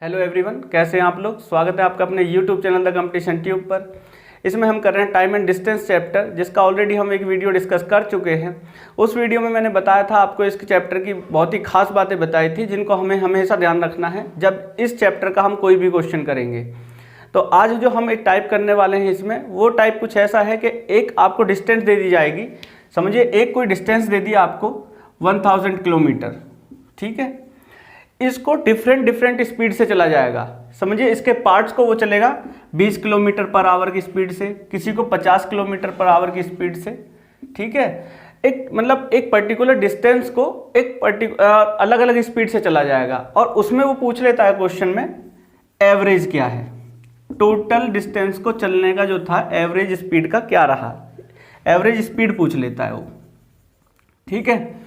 Hello everyone, कैसे हैं आप लोग। स्वागत है आपका अपने YouTube channel the competition tube पर। इसमें हम कर रहे हैं टाइम एंड डिस्टेंस चैप्टर, जिसका ऑलरेडी हम एक वीडियो डिस्कस कर चुके हैं। उस वीडियो में मैंने बताया था आपको इस चैप्टर की बहुत ही खास बातें बताई थी, जिनको हमें हमेशा ध्यान रखना है जब इस चैप्टर का हम कोई भी क्वेश्चन करेंगे। तो आज जो हम एक टाइप करने वाले हैं इसमें, वो टाइप कुछ ऐसा है कि एक आपको डिस्टेंस दे दी जाएगी। समझिए, एक कोई डिस्टेंस दे दी आपको 1000 किलोमीटर, ठीक है। इसको डिफरेंट स्पीड से चला जाएगा। समझिए, इसके पार्ट्स को वो चलेगा 20 किलोमीटर पर आवर की स्पीड से, किसी को 50 किलोमीटर पर आवर की स्पीड से, ठीक है। एक पर्टिकुलर डिस्टेंस को अलग अलग स्पीड से चला जाएगा, और उसमें वो पूछ लेता है क्वेश्चन में एवरेज क्या है। टोटल डिस्टेंस को चलने का जो था एवरेज स्पीड का क्या रहा, एवरेज स्पीड पूछ लेता है वो, ठीक है।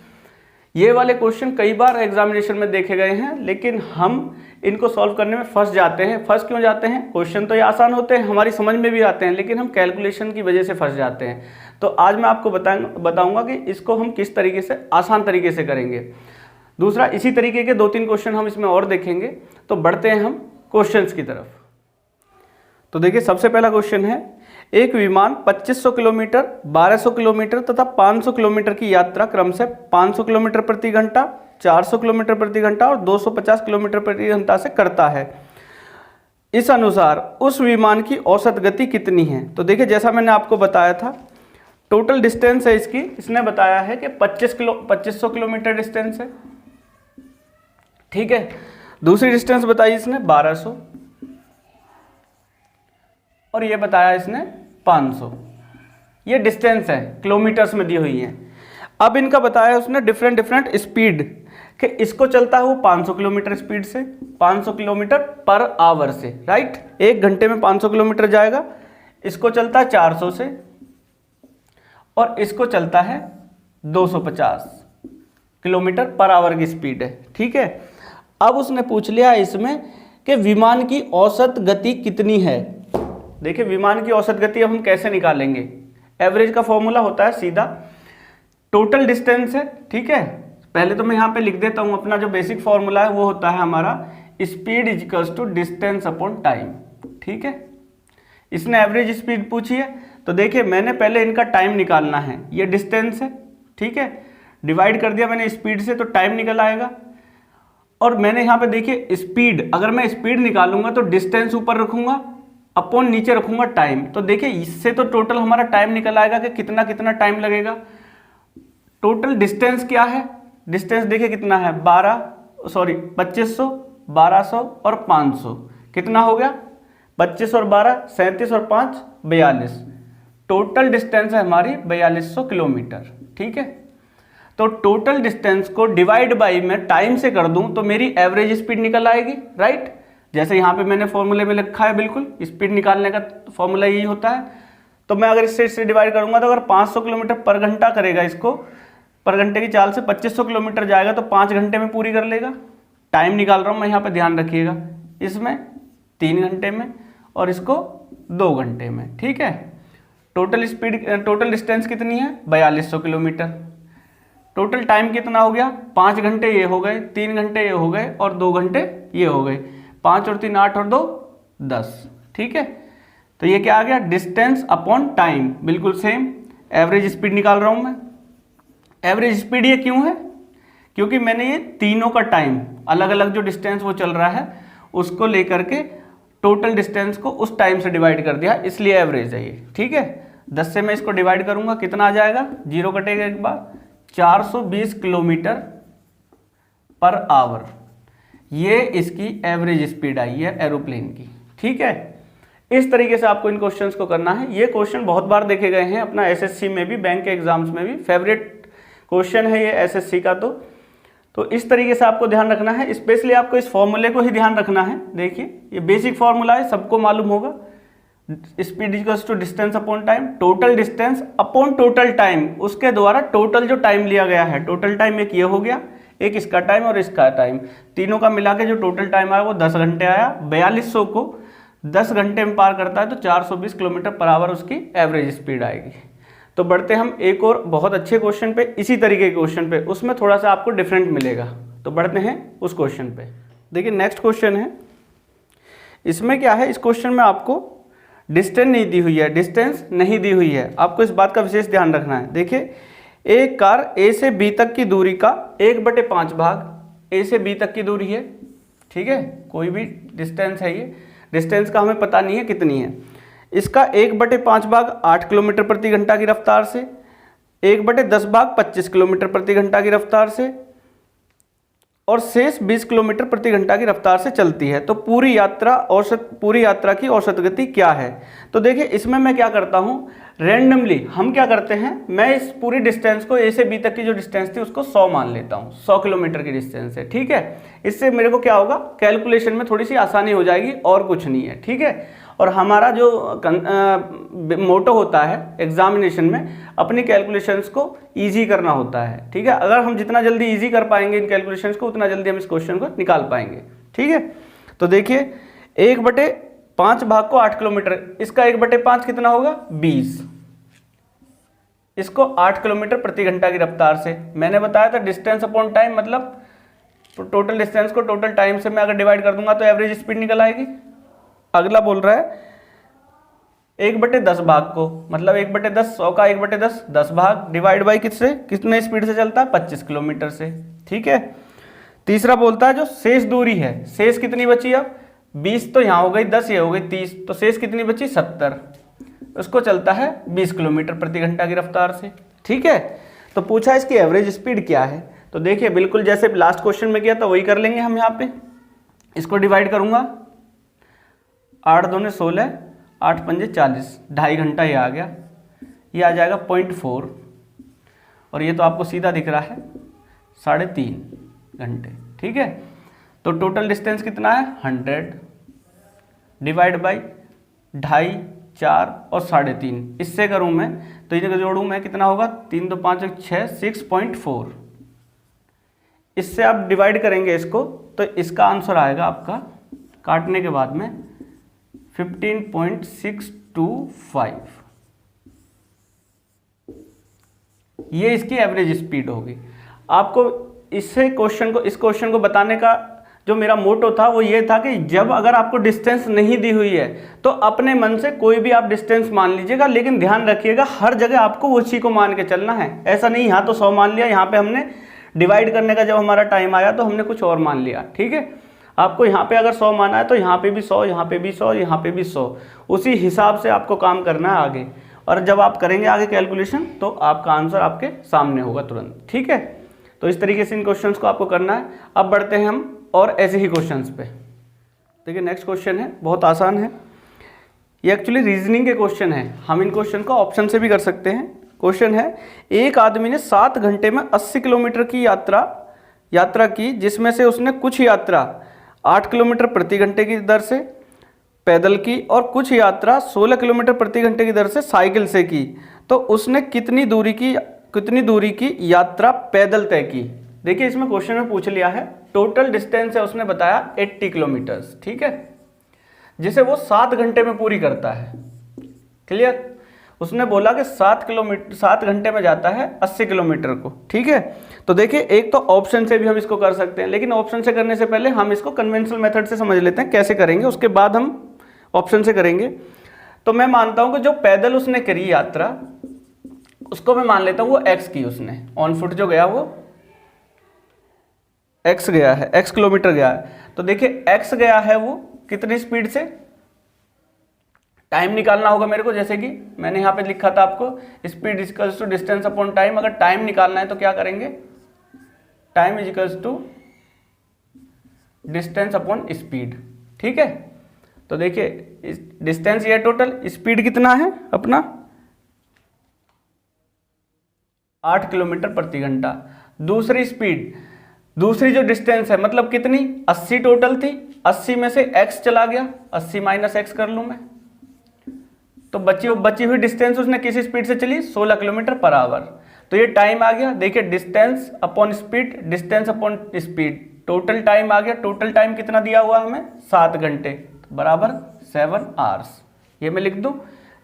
ये वाले क्वेश्चन कई बार एग्जामिनेशन में देखे गए हैं, लेकिन हम इनको सॉल्व करने में फंस जाते हैं। फंस क्यों जाते हैं? क्वेश्चन तो ये आसान होते हैं, हमारी समझ में भी आते हैं, लेकिन हम कैलकुलेशन की वजह से फंस जाते हैं। तो आज मैं आपको बताऊंगा कि इसको हम किस तरीके से आसान तरीके से करेंगे। दूसरा, इसी तरीके के 2-3 क्वेश्चन हम इसमें और देखेंगे। तो बढ़ते हैं हम क्वेश्चंस की तरफ। तो देखिए, सबसे पहला क्वेश्चन है, एक विमान 2500 किलोमीटर, 1200 किलोमीटर तथा 500 किलोमीटर की यात्रा क्रम से 500 किलोमीटर प्रति घंटा, 400 किलोमीटर प्रति घंटा और 250 किलोमीटर प्रति घंटा से करता है। इस अनुसार उस विमान की औसत गति कितनी है? तो देखिए, जैसा मैंने आपको बताया था, टोटल डिस्टेंस है इसकी, इसने बताया है कि 2500 किलोमीटर डिस्टेंस है, ठीक है। दूसरी डिस्टेंस बताई इसने 1200, और ये बताया इसने 500। ये डिस्टेंस है, किलोमीटर्स में दी हुई है। अब इनका बताया उसने डिफरेंट स्पीड, कि इसको चलता है वो 500 किलोमीटर स्पीड से, 500 किलोमीटर पर आवर से, राइट। 1 घंटे में 500 किलोमीटर जाएगा। इसको चलता है 400 से, और इसको चलता है 250 किलोमीटर पर आवर की स्पीड है, ठीक है। अब उसने पूछ लिया इसमें कि विमान की औसत गति कितनी है। देखिए, विमान की औसत गति अब हम कैसे निकालेंगे। एवरेज का फॉर्मूला होता है सीधा, टोटल डिस्टेंस है, ठीक है। पहले तो मैं यहाँ पे लिख देता हूँ, अपना जो बेसिक फॉर्मूला है वो होता है हमारा speed equals to distance upon time, ठीक है। इसने एवरेज स्पीड पूछी है, तो देखिए मैंने पहले इनका टाइम निकालना है। ये डिस्टेंस है, ठीक है, डिवाइड कर दिया मैंने स्पीड से, तो टाइम निकल आएगा। और मैंने यहाँ पे देखिए स्पीड, अगर मैं स्पीड निकालूंगा तो डिस्टेंस ऊपर रखूंगा, अपॉन नीचे रखूंगा टाइम। तो देखिए, इससे तो टोटल हमारा टाइम निकल आएगा कि कितना कितना टाइम लगेगा। टोटल डिस्टेंस क्या है, डिस्टेंस देखिए कितना है, 2500, 1200 और 500। कितना हो गया? 25 और 12 37 और 5 42। टोटल डिस्टेंस है हमारी 4200 किलोमीटर, ठीक है। तो टोटल डिस्टेंस को डिवाइड बाई मैं टाइम से कर दूं तो मेरी एवरेज स्पीड निकल आएगी, राइट। जैसे यहाँ पे मैंने फॉर्मूले में लिखा है, बिल्कुल स्पीड निकालने का फॉर्मूला यही होता है। तो मैं अगर इससे डिवाइड करूंगा, तो अगर 500 किलोमीटर पर घंटा करेगा, इसको पर घंटे की चाल से 2500 किलोमीटर जाएगा, तो 5 घंटे में पूरी कर लेगा। टाइम निकाल रहा हूँ मैं यहाँ पे, ध्यान रखिएगा, इसमें 3 घंटे में और इसको 2 घंटे में, ठीक है। टोटल डिस्टेंस कितनी है? 4200 किलोमीटर। टोटल टाइम कितना हो गया? 5 घंटे ये हो गए, 3 घंटे ये हो गए और 2 घंटे ये हो गए। 5 और 3 8 और 2 10, ठीक है। तो ये क्या आ गया? डिस्टेंस अपॉन टाइम, बिल्कुल सेम। एवरेज स्पीड निकाल रहा हूं मैं। एवरेज स्पीड ये क्यों है? क्योंकि मैंने ये तीनों का टाइम, अलग अलग जो डिस्टेंस वो चल रहा है, उसको लेकर के टोटल डिस्टेंस को उस टाइम से डिवाइड कर दिया, इसलिए एवरेज है ये, ठीक है। 10 से मैं इसको डिवाइड करूंगा, कितना आ जाएगा? 0 कटेगा एक बार, 420 किलोमीटर पर आवर। ये इसकी एवरेज स्पीड आई है एरोप्लेन की, ठीक है। इस तरीके से आपको इन क्वेश्चंस को करना है। ये क्वेश्चन बहुत बार देखे गए हैं अपना एसएससी में भी, बैंक के एग्जाम्स में भी। फेवरेट क्वेश्चन है ये एसएससी का। तो इस तरीके से आपको ध्यान रखना है, स्पेशली आपको इस फॉर्मूले को ही ध्यान रखना है। देखिए, ये बेसिक फॉर्मूला है, सबको मालूम होगा। Speed equals to distance upon time, total distance upon total time, उसके द्वारा टोटल जो टाइम लिया गया है। टोटल टाइम एक ये हो गया, एक इसका टाइम और इसका टाइम, तीनों का मिला के जो टोटल टाइम आया वो 10 घंटे आया। 4200 को 10 घंटे में पार करता है, तो 420 किलोमीटर पर आवर उसकी एवरेज स्पीड आएगी। तो बढ़ते हम एक और बहुत अच्छे क्वेश्चन पे, इसी तरीके के क्वेश्चन पे, उसमें थोड़ा सा आपको डिफरेंट मिलेगा। तो बढ़ते हैं उस क्वेश्चन पे। देखिए, नेक्स्ट क्वेश्चन है, इसमें क्या है, इस क्वेश्चन में आपको डिस्टेंस नहीं दी हुई है, डिस्टेंस नहीं दी हुई है, आपको इस बात का विशेष ध्यान रखना है। देखिए एक कार ए से बी तक की दूरी का 1/5 भाग ए से बी तक की दूरी है, ठीक है, कोई भी डिस्टेंस है, ये डिस्टेंस का हमें पता नहीं है कितनी है। इसका 1/5 भाग 8 किलोमीटर प्रति घंटा की रफ्तार से, 1/10 भाग 25 किलोमीटर प्रति घंटा की रफ्तार से और शेष 20 किलोमीटर प्रति घंटा की रफ्तार से चलती है। तो पूरी यात्रा की औसत गति क्या है? तो देखिए इसमें मैं क्या करता हूँ, रैंडमली हम क्या करते हैं, मैं इस पूरी डिस्टेंस को ए से बी तक की जो डिस्टेंस थी उसको 100 मान लेता हूँ, 100 किलोमीटर की डिस्टेंस है, ठीक है। इससे मेरे को क्या होगा, कैलकुलेशन में थोड़ी सी आसानी हो जाएगी और कुछ नहीं है, ठीक है। और हमारा जो मोटो होता है एग्जामिनेशन में, अपनी कैलकुलेशंस को इजी करना होता है, ठीक है। अगर हम जितना जल्दी इजी कर पाएंगे इन कैलकुलेशंस को, उतना जल्दी हम इस क्वेश्चन को निकाल पाएंगे, ठीक है। तो देखिए 1/5 भाग को 8 किलोमीटर, इसका 1/5 कितना होगा, 20, इसको 8 किलोमीटर प्रति घंटा की रफ्तार से, मैंने बताया था डिस्टेंस अपॉन टाइम, मतलब टोटल डिस्टेंस को टोटल टाइम से मैं अगर डिवाइड कर दूंगा तो एवरेज स्पीड निकल आएगी। अगला बोल रहा है 1/10 भाग को, मतलब 1/10, 100 का 1/10 10 भाग, डिवाइड बाई किससे, कितने स्पीड से चलता है, 25 किलोमीटर से, ठीक है। तीसरा बोलता है जो शेष दूरी है, शेष कितनी बची, अब 20 तो यहाँ हो गई, 10 ये हो गई 30, तो शेष कितनी बची, 70, उसको चलता है 20 किलोमीटर प्रति घंटा की रफ्तार से, ठीक है। तो पूछा इसकी एवरेज स्पीड क्या है, तो देखिए बिल्कुल जैसे लास्ट क्वेश्चन में किया था वही कर लेंगे हम। यहाँ पे इसको डिवाइड करूंगा, 8 दूने 16, 8 पंजे 40, 2.5 घंटा ये आ गया, ये आ जाएगा 0.4, और ये तो आपको सीधा दिख रहा है 3.5 घंटे, ठीक है। तो टोटल डिस्टेंस कितना है, 100 डिवाइड बाई 2.5, 4 और 3.5, इससे करूँ मैं तो इन्हें जोड़ूँ मैं, कितना होगा, 3 2 5 6, 6.4, इससे आप डिवाइड करेंगे इसको तो इसका आंसर आएगा आपका काटने के बाद में 15.625, ये इसकी एवरेज स्पीड होगी। आपको इस क्वेश्चन को बताने का जो मेरा मोटो था वो ये था कि जब अगर आपको डिस्टेंस नहीं दी हुई है तो अपने मन से कोई भी आप डिस्टेंस मान लीजिएगा, लेकिन ध्यान रखिएगा हर जगह आपको उसी को मान के चलना है। ऐसा नहीं यहाँ तो 100 मान लिया, यहाँ पे हमने डिवाइड करने का जब हमारा टाइम आया तो हमने कुछ और मान लिया, ठीक है। आपको यहाँ पे अगर 100 माना है तो यहाँ पे भी 100, यहाँ पे भी 100, यहाँ पे भी 100, उसी हिसाब से आपको काम करना है आगे। और जब आप करेंगे आगे कैलकुलेशन तो आपका आंसर आपके सामने होगा तुरंत, ठीक है। तो इस तरीके से इन क्वेश्चंस को आपको करना है। अब बढ़ते हैं हम और ऐसे ही क्वेश्चंस पे। देखिए नेक्स्ट क्वेश्चन है, बहुत आसान है, ये एक्चुअली रीजनिंग के क्वेश्चन है, हम इन क्वेश्चन को ऑप्शन से भी कर सकते हैं। क्वेश्चन है, एक आदमी ने 7 घंटे में 80 किलोमीटर की यात्रा की, जिसमें से उसने कुछ यात्रा 8 किलोमीटर प्रति घंटे की दर से पैदल की और कुछ यात्रा 16 किलोमीटर प्रति घंटे की दर से साइकिल से की, तो उसने कितनी दूरी की यात्रा पैदल तय की। देखिए इसमें क्वेश्चन में पूछ लिया है, टोटल डिस्टेंस है उसने बताया 80 किलोमीटर्स, ठीक है, जिसे वो 7 घंटे में पूरी करता है। क्लियर, उसने बोला कि 7 घंटे में जाता है 80 किलोमीटर को, ठीक है। तो देखिए एक तो ऑप्शन से भी हम इसको कर सकते हैं, लेकिन ऑप्शन से करने से पहले हम इसको कन्वेंशनल मेथड से समझ लेते हैं कैसे करेंगे, उसके बाद हम ऑप्शन से करेंगे। तो मैं मानता हूं कि जो पैदल उसने करी यात्रा उसको मैं मान लेता हूं वो x की, उसने ऑन फुट जो गया वो x गया है, x किलोमीटर गया है। तो देखिए x गया है वो कितनी स्पीड से, टाइम निकालना होगा मेरे को, जैसे कि मैंने यहाँ पे लिखा था आपको speed equals to distance upon time. अगर टाइम निकालना है तो क्या करेंगे, time is equals to distance upon speed, ठीक है। तो देखिए डिस्टेंस ये टोटल, स्पीड कितना है अपना 8 किलोमीटर प्रति घंटा। दूसरी जो डिस्टेंस है मतलब कितनी 80 टोटल थी, 80 में से x चला गया, 80 माइनस एक्स कर लूं मैं, तो बची हुई डिस्टेंस उसने किस स्पीड से चली 16 किलोमीटर पर आवर। तो ये टाइम आ गया, देखिए distance upon speed, total time आ गया। टोटल टाइम कितना दिया हुआ हमें 7 घंटे बराबर 7 आवर्स। ये मैं लिख दूं,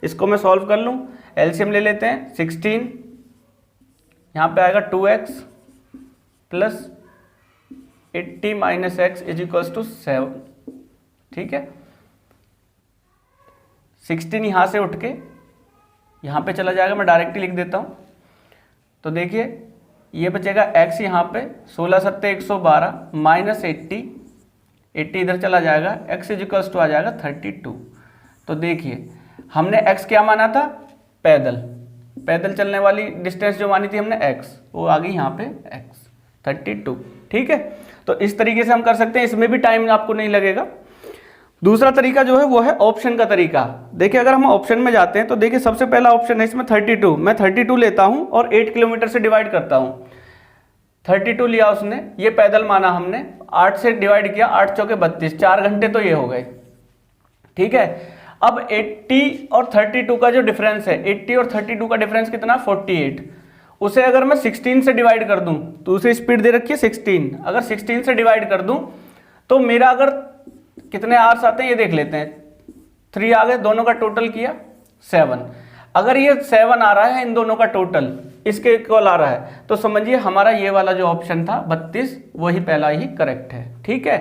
इसको मैं सॉल्व कर लूं, एलसीएम ले लेते हैं 16, यहाँ पे आएगा 2x plus 80 minus x is equals to 7, ठीक है। 16 यहाँ से उठ के यहाँ पे चला जाएगा, मैं डायरेक्ट ही लिख देता हूँ। तो देखिए ये बचेगा x यहाँ पे 16 सत्ते 112 माइनस 80 इधर चला जाएगा, x इजिकल्स टू आ जाएगा 32। तो देखिए हमने x क्या माना था, पैदल चलने वाली डिस्टेंस जो मानी थी हमने x, वो आ गई यहाँ पे x 32। ठीक है, तो इस तरीके से हम कर सकते हैं, इसमें भी टाइम आपको नहीं लगेगा। दूसरा तरीका जो है वो है ऑप्शन का तरीका। देखिए अगर हम ऑप्शन में जाते हैं तो देखिए सबसे पहला ऑप्शन है इसमें 32, मैं 32 लेता हूं और 8 किलोमीटर से डिवाइड करता हूं। 32 लिया उसने, ये पैदल माना हमने, 8 से डिवाइड किया, 8 चौके 32, 4 घंटे तो ये हो गए। ठीक है, अब 80 और 32 का जो डिफरेंस है, 80 और 32 का डिफरेंस कितना, 48, उसे अगर मैं 16 से डिवाइड कर दूं, दूसरी स्पीड दे रखी है 16, अगर 16 से डिवाइड कर दूं तो मेरा अगर कितने आवर्स आते हैं ये देख लेते हैं, 3 आ गए, दोनों का टोटल किया 7। अगर ये 7 आ रहा है इन दोनों का टोटल, इसके इक्वल आ रहा है, तो समझिए हमारा ये वाला जो ऑप्शन था 32 वही पहला ही करेक्ट है। ठीक है,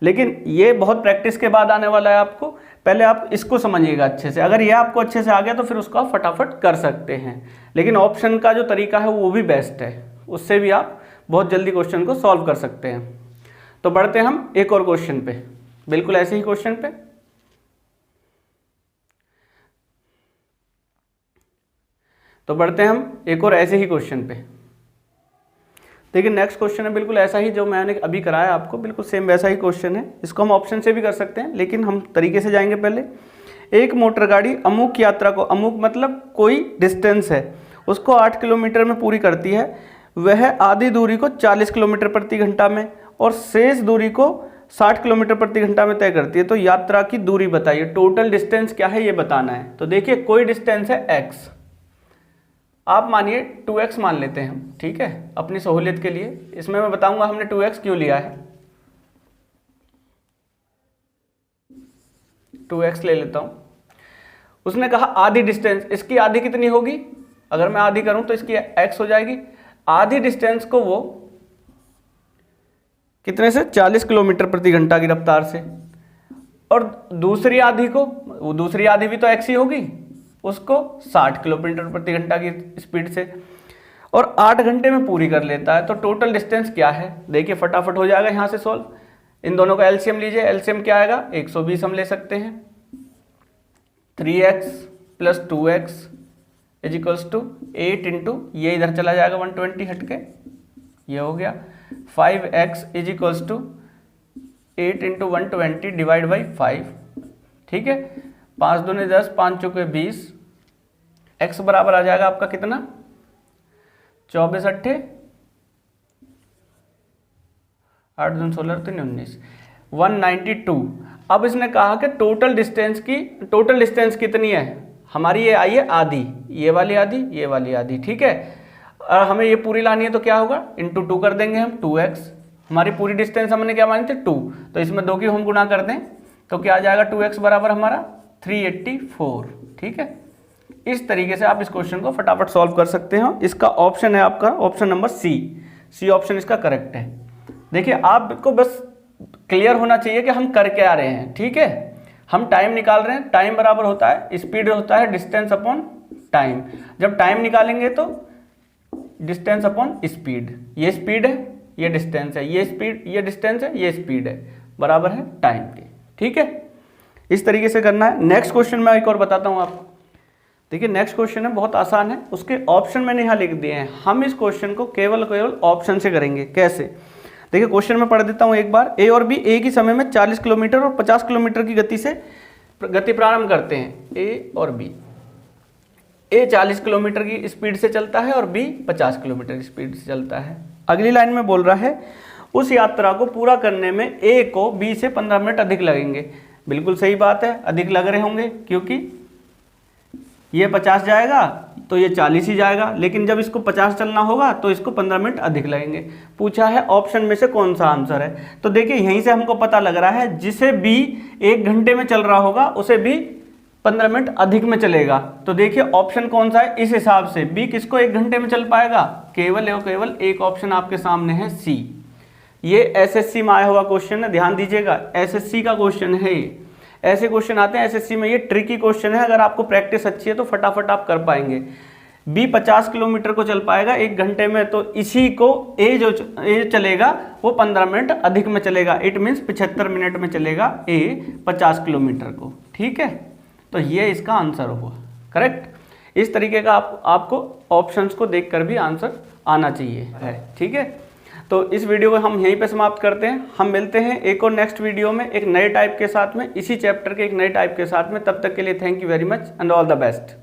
लेकिन ये बहुत प्रैक्टिस के बाद आने वाला है आपको, पहले आप इसको समझिएगा अच्छे से। अगर ये आपको अच्छे से आ गया तो फिर उसको आप फटाफट कर सकते हैं, लेकिन ऑप्शन का जो तरीका है वो भी बेस्ट है, उससे भी आप बहुत जल्दी क्वेश्चन को सॉल्व कर सकते हैं। तो बढ़ते हैं हम एक और क्वेश्चन पे, बिल्कुल ऐसे ही क्वेश्चन पे। तो बढ़ते हैं हम एक और ऐसे ही क्वेश्चन पे। देखिए नेक्स्ट क्वेश्चन है बिल्कुल ऐसा ही जो मैंने अभी कराया आपको, बिल्कुल सेम वैसा ही क्वेश्चन है। इसको हम ऑप्शन से भी कर सकते हैं, लेकिन हम तरीके से जाएंगे। पहले एक मोटर गाड़ी अमुक यात्रा को, अमुक मतलब कोई डिस्टेंस है, उसको 8 किलोमीटर में पूरी करती है। वह आधी दूरी को 40 किलोमीटर प्रति घंटा में और शेष दूरी को 60 किलोमीटर प्रति घंटा में तय करती है। तो यात्रा की दूरी बताइए, टोटल डिस्टेंस क्या है ये बताना है। तो देखिए कोई डिस्टेंस है x, आप मानिए 2x मान लेते हैं हम, ठीक है, अपनी सहूलियत के लिए। इसमें मैं बताऊंगा हमने 2x क्यों लिया है। 2x ले लेता हूं। उसने कहा आधी डिस्टेंस, इसकी आधी कितनी होगी, अगर मैं आधी करूं तो इसकी x हो जाएगी। आधी डिस्टेंस को वो कितने से, 40 किलोमीटर प्रति घंटा की रफ्तार से, और दूसरी आधी को, वो दूसरी आधी भी तो x ही होगी, उसको 60 किलोमीटर प्रति घंटा की स्पीड से, और 8 घंटे में पूरी कर लेता है। तो टोटल डिस्टेंस क्या है, देखिए फटाफट हो जाएगा यहाँ से सॉल्व। इन दोनों का एलसीएम लीजिए, एलसीएम क्या आएगा, 120 हम ले सकते हैं। 3x प्लस 2x is equals to 8 into, ये इधर चला जाएगा 120 हटके, ये हो गया 5x is equals to 8 into 120 divide by 5। ठीक है, 5 दूनी 10, 5 चौके 20, x बराबर आ जाएगा आपका कितना, 24 अट्ठे 8 दूनी 16 3 19, 192। अब इसने कहा कि टोटल डिस्टेंस कितनी है हमारी, ये आई है आधी, ये वाली आधी, ये वाली आधी। ठीक है, और हमें ये पूरी लानी है तो क्या होगा, इंटू 2 कर देंगे हम, 2x। हमारी पूरी डिस्टेंस हमने क्या मानी थी 2, तो इसमें 2 की हम गुणा कर दें तो क्या आ जाएगा, 2x बराबर हमारा 384। ठीक है, इस तरीके से आप इस क्वेश्चन को फटाफट सॉल्व कर सकते हो। इसका ऑप्शन है आपका ऑप्शन नंबर सी ऑप्शन इसका करेक्ट है। देखिए आपको बस क्लियर होना चाहिए कि हम कर क्या रहे हैं। ठीक है, हम टाइम निकाल रहे हैं, टाइम बराबर होता है स्पीड होता है डिस्टेंस अपॉन टाइम। जब टाइम निकालेंगे तो डिस्टेंस अपॉन स्पीड, ये स्पीड है, ये डिस्टेंस है, ये स्पीड, ये डिस्टेंस है, ये स्पीड है, बराबर है टाइम के। ठीक है, इस तरीके से करना है। नेक्स्ट क्वेश्चन मैं एक और बताता हूँ आपको। देखिए नेक्स्ट क्वेश्चन है, बहुत आसान है, उसके ऑप्शन मैंने यहाँ लिख दिए हैं। हम इस क्वेश्चन को केवल ऑप्शन से करेंगे। कैसे, देखिए क्वेश्चन में पढ़ देता हूँ एक बार। ए और बी एक ही समय में 40 किलोमीटर और 50 किलोमीटर की गति से गति प्रारंभ करते हैं। ए और बी, ए 40 किलोमीटर की स्पीड से चलता है और बी 50 किलोमीटर की स्पीड से चलता है। अगली लाइन में बोल रहा है उस यात्रा को पूरा करने में ए को बी से 15 मिनट अधिक लगेंगे। बिल्कुल सही बात है, अधिक लग रहे होंगे क्योंकि ये 50 जाएगा तो ये 40 ही जाएगा, लेकिन जब इसको 50 चलना होगा तो इसको 15 मिनट अधिक लगेंगे। पूछा है ऑप्शन में से कौन सा आंसर है। तो देखिए यहीं से हमको पता लग रहा है जिसे बी 1 घंटे में चल रहा होगा उसे बी 15 मिनट अधिक में चलेगा। तो देखिए ऑप्शन कौन सा है, इस हिसाब से बी किसको 1 घंटे में चल पाएगा, केवल और केवल एक ऑप्शन आपके सामने है सी। ये एसएससी में आया हुआ क्वेश्चन है, ध्यान दीजिएगा, एसएससी का क्वेश्चन है ये। ऐसे क्वेश्चन आते हैं एसएससी में, ये ट्रिकी क्वेश्चन है, अगर आपको प्रैक्टिस अच्छी है तो फटाफट आप कर पाएंगे। बी 50 किलोमीटर को चल पाएगा 1 घंटे में, तो इसी को ए चलेगा वो 15 मिनट अधिक में चलेगा, इट मीन्स 75 मिनट में चलेगा ए 50 किलोमीटर को। ठीक है, तो ये इसका आंसर हुआ करेक्ट। इस तरीके का आपको ऑप्शंस को देखकर भी आंसर आना चाहिए है। ठीक है, तो इस वीडियो को हम यहीं पे समाप्त करते हैं। हम मिलते हैं एक और नेक्स्ट वीडियो में एक नए टाइप के साथ में, इसी चैप्टर के एक नए टाइप के साथ में। तब तक के लिए thank you very much and all the best.